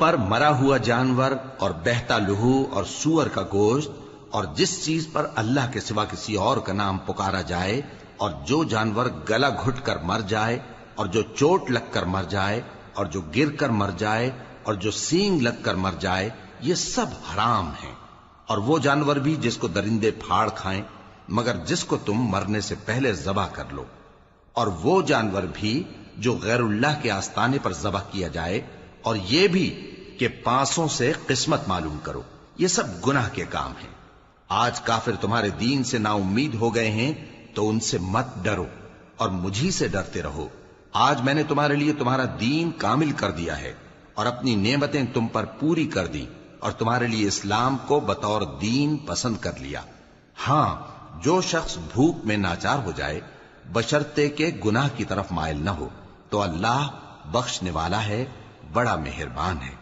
پر مرا ہوا جانور اور بہتا لہو اور سور کا گوشت اور جس چیز پر اللہ کے سوا کسی اور کا نام پکارا جائے اور جو جانور گلا گھٹ کر مر جائے اور جو چوٹ لگ کر مر جائے اور جو گر کر مر جائے اور جو سینگ لگ کر مر جائے، یہ سب حرام ہیں۔ اور وہ جانور بھی جس کو درندے پھاڑ کھائیں مگر جس کو تم مرنے سے پہلے ذبح کر لو، اور وہ جانور بھی جو غیر اللہ کے آستانے پر ذبح کیا جائے، اور یہ بھی کہ پانسوں سے قسمت معلوم کرو، یہ سب گناہ کے کام ہیں۔ آج کافر تمہارے دین سے نا امید ہو گئے ہیں تو ان سے مت ڈرو اور مجھی سے ڈرتے رہو۔ آج میں نے تمہارے لیے تمہارا دین کامل کر دیا ہے اور اپنی نعمتیں تم پر پوری کر دی اور تمہارے لیے اسلام کو بطور دین پسند کر لیا۔ ہاں، جو شخص بھوک میں ناچار ہو جائے بشرطے کہ گناہ کی طرف مائل نہ ہو تو اللہ بخشنے والا ہے، بڑا مہربان ہے۔